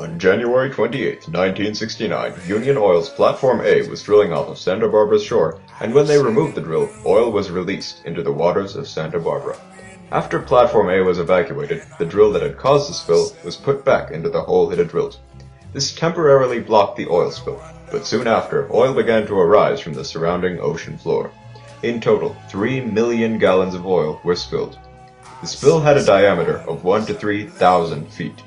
On January 28, 1969, Union Oil's Platform A was drilling off of Santa Barbara's shore, and when they removed the drill, oil was released into the waters of Santa Barbara. After Platform A was evacuated, the drill that had caused the spill was put back into the hole it had drilled. This temporarily blocked the oil spill, but soon after, oil began to arise from the surrounding ocean floor. In total, 3 million gallons of oil were spilled. The spill had a diameter of 1 to 3,000 feet.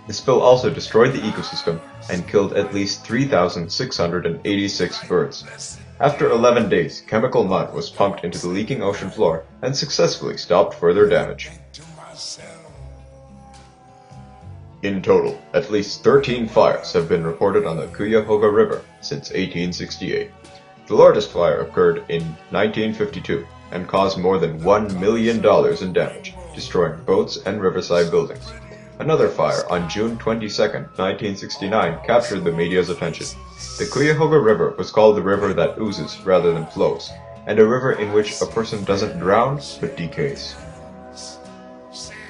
The spill also destroyed the ecosystem and killed at least 3,686 birds. After 11 days, chemical mud was pumped into the leaking ocean floor and successfully stopped further damage. In total, at least 13 fires have been reported on the Cuyahoga River since 1868. The largest fire occurred in 1952 and caused more than $1 million in damage, destroying boats and riverside buildings. Another fire on June 22, 1969 captured the media's attention. The Cuyahoga River was called the river that oozes rather than flows, and a river in which a person doesn't drown but decays.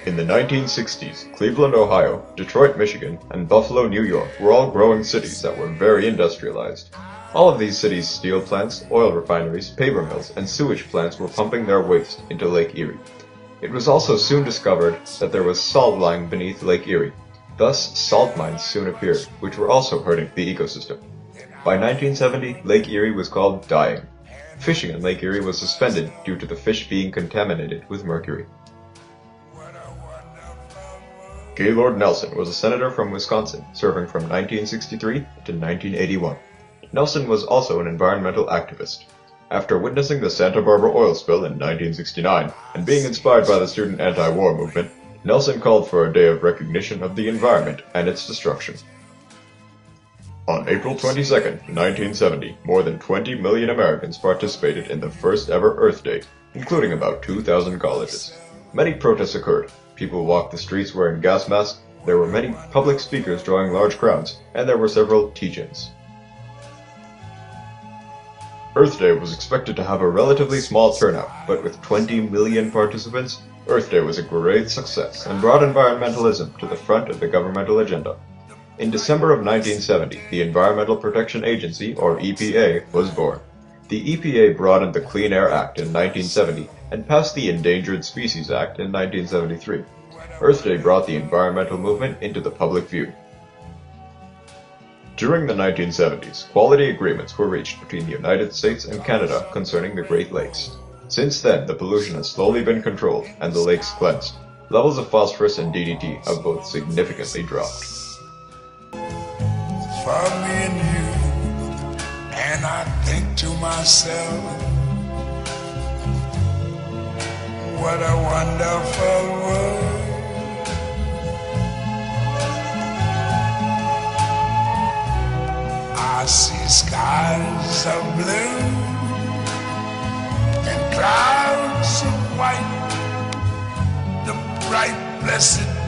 In the 1960s, Cleveland, Ohio, Detroit, Michigan, and Buffalo, New York were all growing cities that were very industrialized. All of these cities' steel plants, oil refineries, paper mills, and sewage plants were pumping their waste into Lake Erie. It was also soon discovered that there was salt lying beneath Lake Erie. Thus, salt mines soon appeared, which were also hurting the ecosystem. By 1970, Lake Erie was called dying. Fishing in Lake Erie was suspended due to the fish being contaminated with mercury. Gaylord Nelson was a senator from Wisconsin, serving from 1963 to 1981. Nelson was also an environmental activist. After witnessing the Santa Barbara oil spill in 1969 and being inspired by the student anti-war movement, Nelson called for a day of recognition of the environment and its destruction. On April 22, 1970, more than 20 million Americans participated in the first ever Earth Day, including about 2,000 colleges. Many protests occurred. People walked the streets wearing gas masks, there were many public speakers drawing large crowds, and there were several teach-ins. Earth Day was expected to have a relatively small turnout, but with 20 million participants, Earth Day was a great success and brought environmentalism to the front of the governmental agenda. In December of 1970, the Environmental Protection Agency, or EPA, was born. The EPA broadened the Clean Air Act in 1970 and passed the Endangered Species Act in 1973. Earth Day brought the environmental movement into the public view. During the 1970s, quality agreements were reached between the United States and Canada concerning the Great Lakes. Since then, the pollution has slowly been controlled and the lakes cleansed. Levels of phosphorus and DDT have both significantly dropped. For me and you, and I think to myself, what a wonderful world. I see skies of blue and clouds of white, the bright blessed